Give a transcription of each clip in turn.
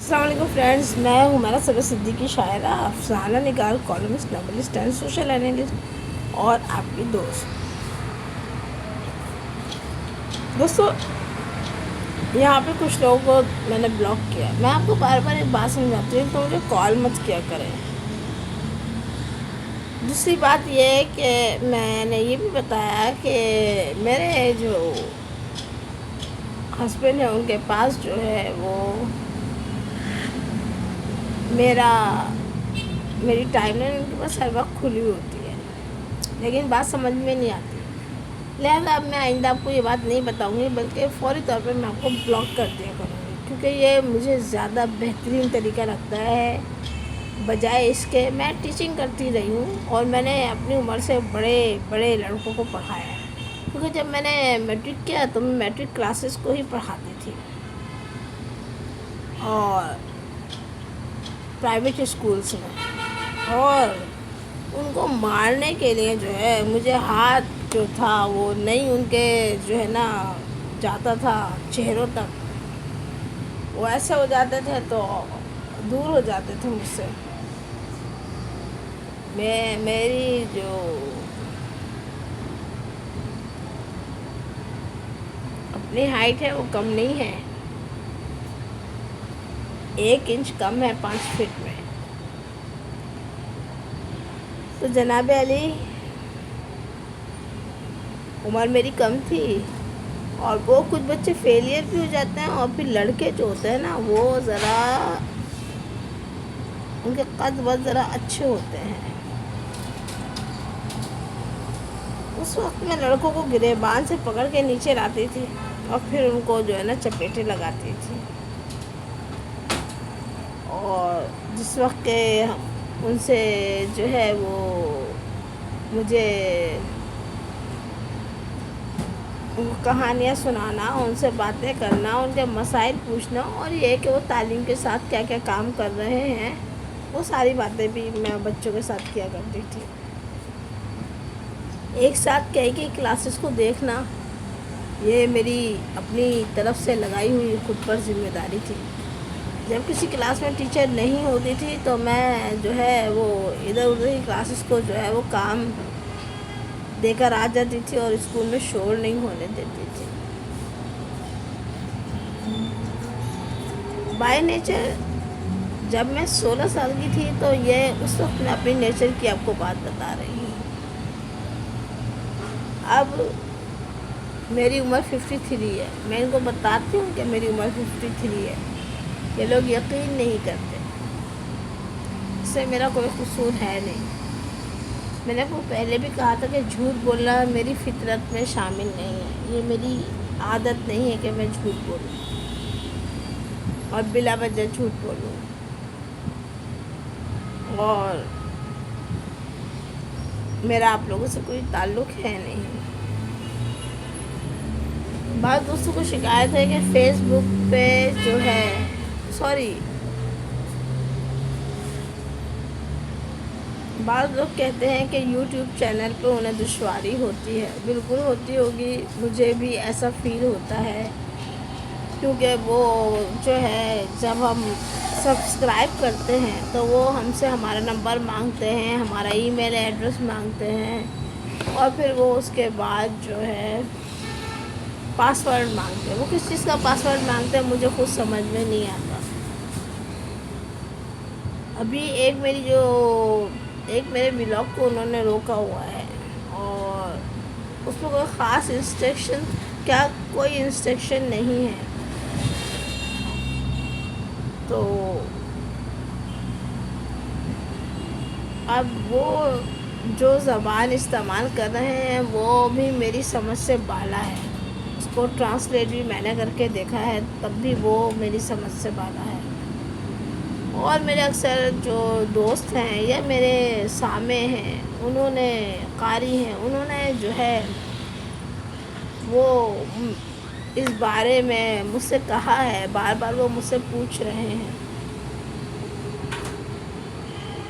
السلام علیکم فرینڈز، میں ہوں میرا سبر صدیقی، شاعرہ، افسانہ نگار، columnist, novelist and social analyst اور آپ کی دوستو یہاں پہ کچھ لوگوں کو میں نے بلاک کیا. میں آپ کو بار بار ایک بات سمجھاتی ہوں تو مجھے کال مت کیا کریں. دوسری بات یہ ہے کہ میں نے یہ بھی بتایا کہ میرے جو ہسبینڈ ہیں ان کے پاس جو ہے وہ میری ٹائم لائن ان کے پاس ہر وقت کھلی ہوتی ہے، لیکن بات سمجھ میں نہیں آتی. لہٰذا اب میں آئندہ آپ کو یہ بات نہیں بتاؤں گی، بلکہ فوری طور پہ میں آپ کو بلاک کر دیا کروں گی، کیونکہ یہ مجھے زیادہ بہترین طریقہ لگتا ہے. بجائے اس کے میں ٹیچنگ کرتی رہی ہوں اور میں نے اپنی عمر سے بڑے بڑے لڑکوں کو پڑھایا ہے، کیونکہ جب میں نے میٹرک کیا تو میں میٹرک کلاسز کو ہی پڑھاتی تھی اور پرائیویٹ اسکولس میں، اور ان کو مارنے کے لیے جو ہے مجھے ہاتھ جو تھا وہ نہیں ان کے جو ہے نا جاتا تھا چہروں تک، وہ ایسے ہو جاتے تھے تو دور ہو جاتے تھے مجھ سے. میری جو اپنی ہائٹ ہے وہ کم نہیں ہے، 1 انچ کم ہے 5 فٹ میں. تو جناب علی، عمر میری کم تھی اور وہ کچھ بچے فیلئر بھی ہو جاتے ہیں، اور پھر لڑکے جو ہوتے ہیں نا وہ ذرا ان کے قد وقت ذرا اچھے ہوتے ہیں. اس وقت میں لڑکوں کو گریبان سے پکڑ کے نیچے لاتی تھی اور پھر ان کو جو ہے نا چپیٹیں لگاتی تھی، اور جس وقت کہ ان سے جو ہے وہ مجھے ان کو کہانیاں سنانا، ان سے باتیں کرنا، ان کے مسائل پوچھنا، اور یہ کہ وہ تعلیم کے ساتھ کیا کیا کام کر رہے ہیں، وہ ساری باتیں بھی میں بچوں کے ساتھ کیا کرتی تھی. ایک ساتھ کئی کلاسز کو دیکھنا یہ میری اپنی طرف سے لگائی ہوئی خود پر ذمہ داری تھی. جب کسی کلاس میں ٹیچر نہیں ہوتی تھی تو میں جو ہے وہ ادھر ادھر کی کلاسز کو جو ہے وہ کام دے کر آ جاتی تھی اور اسکول میں شور نہیں ہونے دیتی تھی. بائی نیچر جب میں 16 سال کی تھی تو یہ اس وقت میں اپنی نیچر کی آپ کو بات بتا رہی ہوں. اب میری عمر 53 ہے. میں ان کو بتاتی ہوں کہ میری عمر 53 ہے، یہ لوگ یقین نہیں کرتے. اس سے میرا کوئی قصور ہے نہیں. میں نے کو پہلے بھی کہا تھا کہ جھوٹ بولنا میری فطرت میں شامل نہیں ہے، یہ میری عادت نہیں ہے کہ میں جھوٹ بولوں اور بلا وجہ جھوٹ بولوں. اور میرا آپ لوگوں سے کوئی تعلق ہے نہیں. بعض دوستوں کو شکایت ہے کہ فیس بک پہ جو ہے بعض لوگ کہتے ہیں کہ یوٹیوب چینل پہ انہیں دشواری ہوتی ہے. بالکل ہوتی ہوگی، مجھے بھی ایسا فیل ہوتا ہے، کیونکہ وہ جو ہے جب ہم سبسکرائب کرتے ہیں تو وہ ہم سے ہمارا نمبر مانگتے ہیں، ہمارا ای میل ایڈریس مانگتے ہیں، اور پھر وہ اس کے بعد جو ہے پاسورڈ مانگتے ہیں. وہ کس چیز کا پاسورڈ مانگتے ہیں مجھے خود سمجھ میں نہیں آتا. ابھی ایک میرے ولاگ کو انہوں نے روکا ہوا ہے، اور اس میں کوئی خاص کوئی انسٹرکشن نہیں ہے. تو اب وہ جو زبان استعمال کر رہے ہیں وہ بھی میری سمجھ سے بالا ہے. اس کو ٹرانسلیٹ بھی میں نے کر کے دیکھا ہے، تب بھی وہ میری سمجھ سے بالا ہے. اور میرے اکثر جو دوست ہیں یا میرے سامع ہیں، انہوں نے قاری ہیں، انہوں نے جو ہے وہ اس بارے میں مجھ سے کہا ہے، بار بار وہ مجھ سے پوچھ رہے ہیں.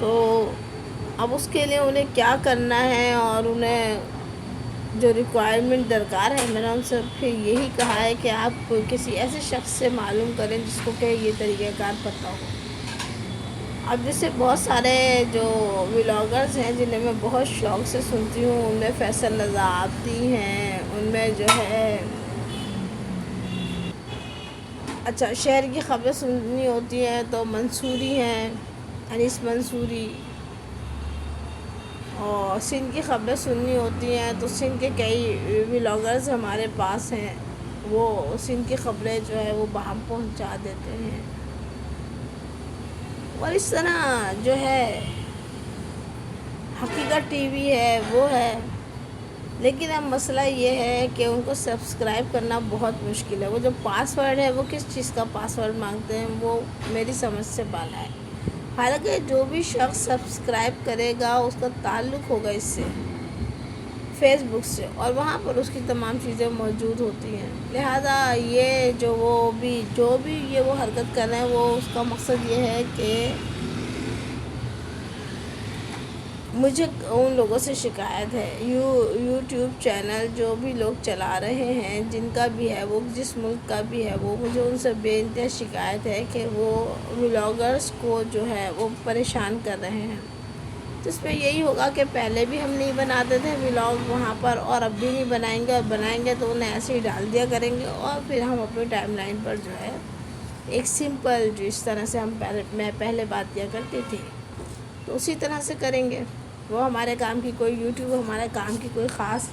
تو اب اس کے لیے انہیں کیا کرنا ہے، اور انہیں جو ریکوائرمنٹ درکار ہے، میں نے ان سے پھر یہی کہا ہے کہ آپ کسی ایسے شخص سے معلوم کریں جس کو کہ یہ طریقہ کار پتہ ہو۔ اب جیسے بہت سارے جو ولاگرز ہیں جنہیں میں بہت شوق سے سنتی ہوں، ان میں فیصل رضا آبدی ہیں، ان میں جو ہے اچھا شہر کی خبریں سننی ہوتی ہیں تو منصوری ہیں، انیس منصوری، اور سندھ کی خبریں سننی ہوتی ہیں تو سندھ کے کئی ولاگرز ہمارے پاس ہیں، وہ سندھ کی خبریں جو ہے وہ باہر پہنچا دیتے ہیں۔ اور اس طرح جو ہے حقیقت ٹی وی ہے، وہ ہے، لیکن اب مسئلہ یہ ہے کہ ان کو سبسکرائب کرنا بہت مشکل ہے۔ وہ جو پاسورڈ ہے وہ کس چیز کا پاسورڈ مانگتے ہیں، وہ میری سمجھ سے بالا ہے۔ حالانکہ جو بھی شخص سبسکرائب کرے گا اس کا تعلق ہوگا اس سے، فیس بک سے، اور وہاں پر اس کی تمام چیزیں موجود ہوتی ہیں، لہذا یہ جو بھی یہ وہ حرکت کر رہے ہیں، وہ اس کا مقصد یہ ہے کہ مجھے ان لوگوں سے شکایت ہے، یوٹیوب چینل جو بھی لوگ چلا رہے ہیں، جن کا بھی ہے، وہ جس ملک کا بھی ہے، وہ مجھے ان سے بے انتہا شکایت ہے کہ وہ ولاگرز کو جو ہے وہ پریشان کر رہے ہیں۔ جس میں یہی ہوگا کہ پہلے بھی ہم نہیں بناتے تھے ولاگ وہاں پر، اور اب بھی نہیں بنائیں گے، اور بنائیں گے تو انہیں ایسے ہی ڈال دیا کریں گے، اور پھر ہم اپنی ٹائم لائن پر جو ہے ایک سمپل جو اس طرح سے میں پہلے بات کیا کرتی تھی تو اسی طرح سے کریں گے۔ وہ ہمارے کام کی کوئی یوٹیوب ہمارے کام کی کوئی خاص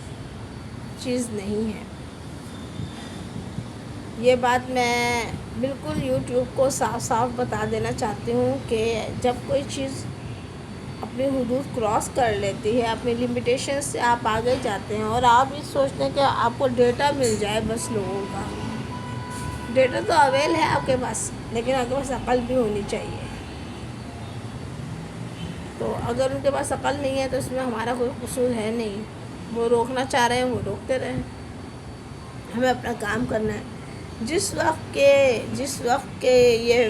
چیز نہیں ہے۔ یہ بات میں بالکل یوٹیوب کو صاف صاف بتا دینا چاہتی ہوں کہ جب کوئی چیز اپنی حدود کراس کر لیتی ہے، اپنی لمیٹیشن سے آپ آگے جاتے ہیں، اور آپ یہ سوچتے ہیں کہ آپ کو ڈیٹا مل جائے بس لوگوں کا، ڈیٹا تو اویل ہے آپ کے پاس، لیکن آپ کے پاس عقل بھی ہونی چاہیے۔ تو اگر ان کے پاس عقل نہیں ہے تو اس میں ہمارا کوئی قصور ہے نہیں، وہ روکنا چاہ رہے ہیں وہ روکتے رہیں، ہمیں اپنا کام کرنا ہے۔ جس وقت کے یہ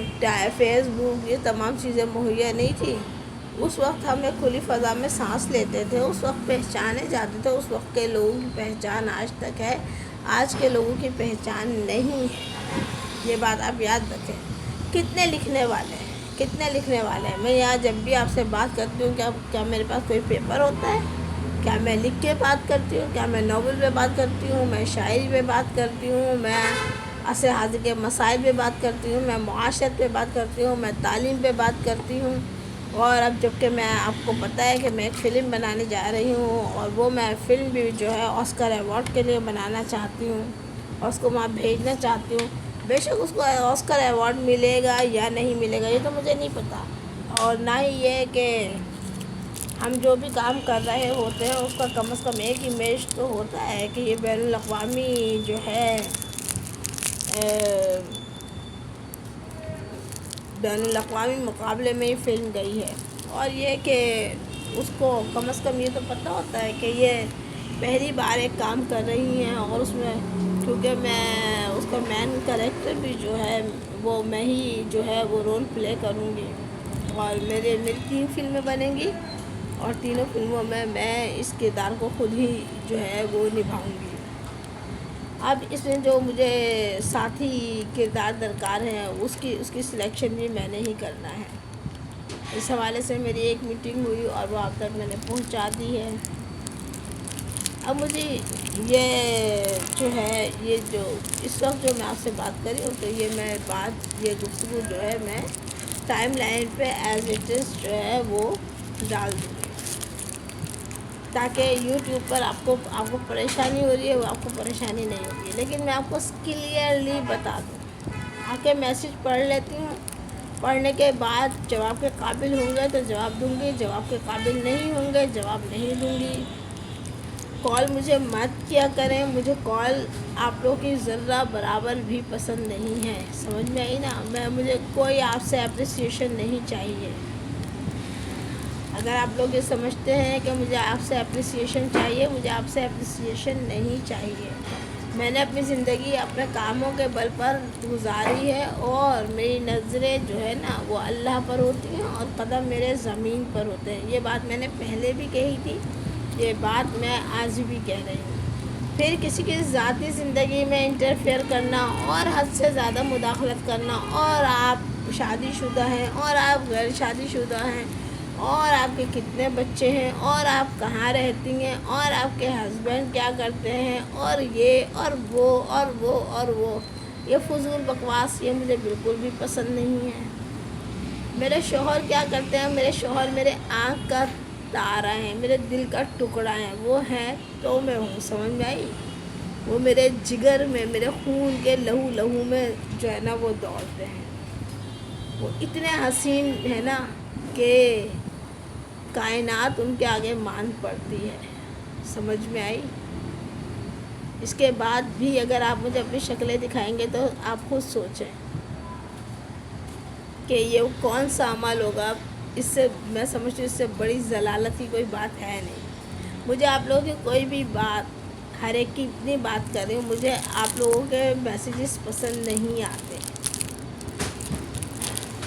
فیس بک یہ تمام چیزیں مہیا نہیں تھی، اس وقت ہمیں کھلی فضا میں سانس لیتے تھے، اس وقت پہچانے جاتے تھے، اس وقت کے لوگوں کی پہچان آج تک ہے، آج کے لوگوں کی پہچان نہیں ہے۔ یہ بات آپ یاد رکھیں۔ کتنے لکھنے والے ہیں، میں یہاں جب بھی آپ سے بات کرتی ہوں کیا میرے پاس کوئی پیپر ہوتا ہے؟ کیا میں لکھ کے بات کرتی ہوں؟ کیا میں ناول پہ بات کرتی ہوں؟ میں شاعری پہ بات کرتی ہوں؟ میں عصر حاضر کے مسائل پہ بات کرتی ہوں؟ میں معاشرت پہ بات کرتی ہوں؟ میں تعلیم پہ بات کرتی ہوں؟ اور اب جب کہ میں آپ کو پتہ ہے کہ میں ایک فلم بنانے جا رہی ہوں، اور وہ میں فلم بھی جو ہے آسکر ایوارڈ کے لیے بنانا چاہتی ہوں، اور اس کو وہاں بھیجنا چاہتی ہوں۔ بے شک اس کو آسکر ایوارڈ ملے گا یا نہیں ملے گا یہ تو مجھے نہیں پتہ، اور نہ ہی یہ کہ ہم جو بھی کام کر رہے ہوتے ہیں اس کا کم از کم ایک امیج تو ہوتا ہے کہ یہ بین الاقوامی جو ہے بین الاقوامی مقابلے میں یہ فلم گئی ہے، اور یہ کہ اس کو کم از کم یہ تو پتہ ہوتا ہے کہ یہ پہلی بار ایک کام کر رہی ہیں، اور اس میں کیونکہ میں اس کا مین کریکٹر بھی جو ہے وہ میں ہی جو ہے وہ رول پلے کروں گی، اور میری 3 فلمیں بنیں گی، اور تینوں فلموں میں اس کردار کو خود ہی جو ہے وہ نبھاؤں گی۔ اب اس میں جو مجھے ساتھی کردار درکار ہیں اس کی سلیکشن بھی میں نے ہی کرنا ہے۔ اس حوالے سے میری ایک میٹنگ ہوئی اور وہ آپ تک میں نے پہنچا دی ہے۔ اب مجھے یہ جو ہے یہ جو اس وقت جو میں آپ سے بات کر رہی ہوں تو یہ گفتگو جو ہے میں ٹائم لائن پہ ایز اٹ از جو ہے وہ ڈال دوں گی، تاکہ یوٹیوب پر آپ کو پریشانی ہو رہی ہے وہ آپ کو پریشانی نہیں ہوگی، لیکن میں آپ کو کلیئرلی بتا دوں۔ آ کے میسیج پڑھ لیتی ہوں، پڑھنے کے بعد جواب کے قابل ہوں گے تو جواب دوں گی، جواب کے قابل نہیں ہوں گے جواب نہیں دوں گی۔ کال مجھے مت کیا کریں، مجھے کال آپ لوگوں کی ذرہ برابر بھی پسند نہیں ہے، سمجھ میں آئی نا؟ مجھے کوئی آپ سے اپریسیشن نہیں چاہیے۔ اگر آپ لوگ یہ سمجھتے ہیں کہ مجھے آپ سے اپریسیشن چاہیے، مجھے آپ سے اپریسیشن نہیں چاہیے۔ میں نے اپنی زندگی اپنے کاموں کے بل پر گزاری ہے، اور میری نظریں جو ہے نا وہ اللہ پر ہوتی ہیں اور قدم میرے زمین پر ہوتے ہیں۔ یہ بات میں نے پہلے بھی کہی تھی، یہ بات میں آج بھی کہہ رہی ہوں۔ پھر کسی کی ذاتی زندگی میں انٹرفیئر کرنا اور حد سے زیادہ مداخلت کرنا، اور آپ شادی شدہ ہیں اور آپ غیر شادی شدہ ہیں، اور آپ کے کتنے بچے ہیں، اور آپ کہاں رہتی ہیں، اور آپ کے ہسبینڈ کیا کرتے ہیں، اور یہ اور وہ اور وہ اور وہ، یہ فضول بکواس یہ مجھے بالکل بھی پسند نہیں ہے۔ میرے شوہر کیا کرتے ہیں؟ میرے شوہر میرے آنکھ کا تارا ہیں، میرے دل کا ٹکڑا ہیں، وہ ہیں تو میں ہوں، سمجھ میں آئی؟ وہ میرے جگر میں، میرے خون کے لہو میں جو ہے نا وہ دوڑتے ہیں۔ وہ اتنے حسین ہے نا کہ کائنات ان کے آگے مان پڑتی ہے، سمجھ میں آئی؟ اس کے بعد بھی اگر آپ مجھے اپنی شکلیں دکھائیں گے تو آپ خود سوچیں کہ یہ کون سا عمل ہوگا۔ اس سے میں سمجھتی ہوں اس سے بڑی ضلالت کی کوئی بات ہے نہیں۔ مجھے آپ لوگوں کی کوئی بھی بات، ہر ایک کی اتنی بات کر رہی ہوں، مجھے آپ لوگوں کے میسیجز پسند نہیں آتے۔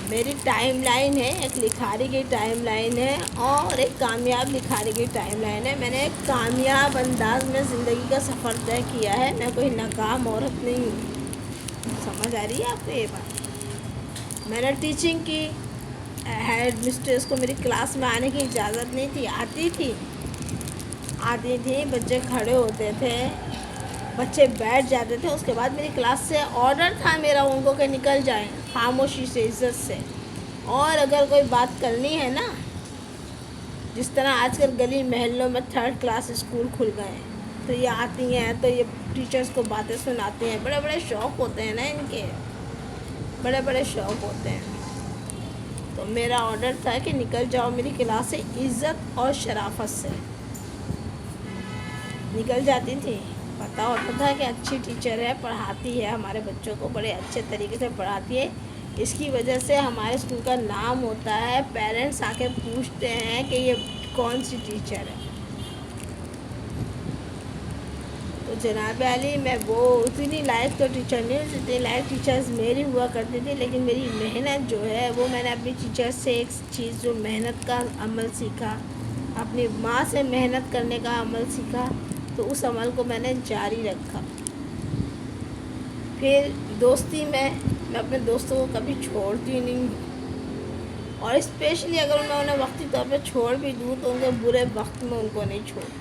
میری ٹائم لائن ہے، ایک لکھاری کی ٹائم لائن ہے اور ایک کامیاب لکھاری کی ٹائم لائن ہے۔ میں نے ایک کامیاب انداز میں زندگی کا سفر طے کیا ہے، میں کوئی ناکام عورت نہیں ہوں۔ سمجھ آ رہی ہے آپ کو یہ بات؟ میں نے ٹیچنگ کی، ہیڈ مسٹریس کو میری کلاس میں آنے کی اجازت نہیں تھی، آتی تھی، بچے کھڑے ہوتے تھے، بچے بیٹھ جاتے تھے، اس کے بعد میری کلاس سے آرڈر تھا میرا ان کو کہ نکل جائیں خاموشی سے، عزت سے۔ اور اگر کوئی بات کرنی ہے نا، جس طرح آج کل گلی محلوں میں 3rd کلاس اسکول کھل گئے ہیں، تو یہ آتی ہیں تو یہ ٹیچرز کو باتیں سناتی ہیں، بڑے بڑے شوق ہوتے ہیں نا ان کے، بڑے بڑے شوق ہوتے ہیں۔ تو میرا آرڈر تھا کہ نکل جاؤ میری کلاس سے، عزت اور شرافت سے نکل جاتی تھی۔ پتہ ہوتا تھا کہ اچھی ٹیچر ہے، پڑھاتی ہے، ہمارے بچوں کو بڑے اچھے طریقے سے پڑھاتی ہے، اس کی وجہ سے ہمارے اسکول کا نام ہوتا ہے، پیرنٹس آ کے پوچھتے ہیں کہ یہ کون سی ٹیچر ہے۔ تو جناب عالی، میں وہ اتنی لائق تو ٹیچر نہیں ہوں جتنی لائق ٹیچرز میری ہوا کرتی تھی، لیکن میری محنت جو ہے وہ میں نے اپنی ٹیچر سے ایک چیز جو محنت کا عمل سیکھا، اپنی ماں سے محنت کرنے کا عمل سیکھا، تو اس عمل کو میں نے جاری رکھا۔ پھر دوستی میں اپنے دوستوں کو کبھی چھوڑتی نہیں ہوں، اور اسپیشلی اگر میں انہیں وقتی طور پہ چھوڑ بھی دوں تو ان کے برے وقت میں ان کو نہیں چھوڑتی۔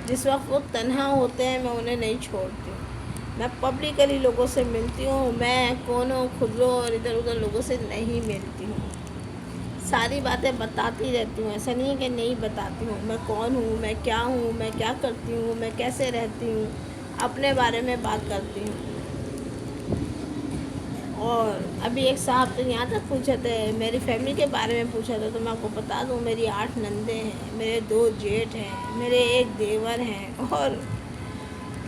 جس وقت وہ تنہا ہوتے ہیں میں انہیں نہیں چھوڑتی ہوں۔ میں پبلکلی لوگوں سے ملتی ہوں، میں کونوں کھدروں اور ادھر ادھر لوگوں سے نہیں ملتی ہوں، ساری باتیں بتاتی رہتی ہوں، ایسا نہیں ہے کہ نہیں بتاتی ہوں۔ میں کون ہوں، میں کیا کرتی ہوں، میں کیسے رہتی ہوں، اپنے بارے میں بات کرتی ہوں۔ اور ابھی ایک صاحب تو یہاں تک پوچھے تھے، میری فیملی کے بارے میں پوچھا تھا، تو میں آپ کو بتا دوں میری 8 نندیں ہیں، میرے 2 جیٹھ ہیں، میرے 1 دیور ہیں، اور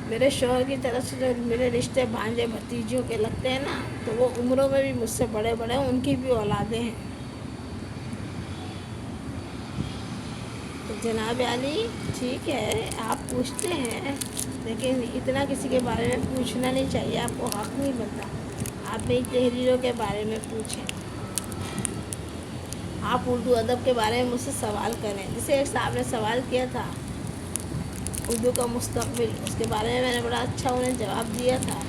میرے شوہر کی طرف سے جو میرے رشتے بھانجے بھتیجوں کے لگتے ہیں نا، تو وہ عمروں میں بھی مجھ سے بڑے بڑے ہیں، ان کی بھی اولادیں ہیں۔ تو جناب عالی، ٹھیک ہے آپ پوچھتے ہیں، لیکن اتنا کسی کے بارے میں پوچھنا نہیں چاہیے، آپ کو حق نہیں بنتا۔ آپ میری تحریروں کے بارے میں پوچھیں، آپ اردو ادب کے بارے میں مجھ سے سوال کریں۔ جسے ایک صاحب نے سوال کیا تھا اردو کا مستقبل، اس کے بارے میں نے بڑا اچھا انہیں جواب دیا تھا۔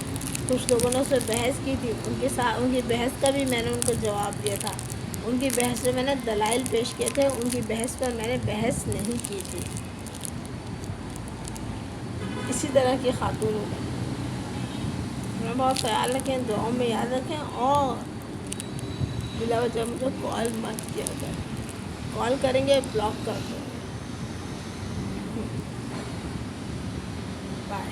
کچھ لوگوں نے اس میں بحث کی تھی، ان کی بحث کا بھی میں نے ان کو جواب دیا تھا۔ ان کی بحث میں نے دلائل پیش کیے تھے، ان کی بحث پر میں نے بحث نہیں کی تھی۔ اسی طرح کی خاتون ہوں میں۔ بہت خیال رکھیں، دعاؤں میں یاد رکھیں، اور بلا وجہ مجھے کال مت کیا کریں، کال کریں گے بلاک کر دو۔ بائے۔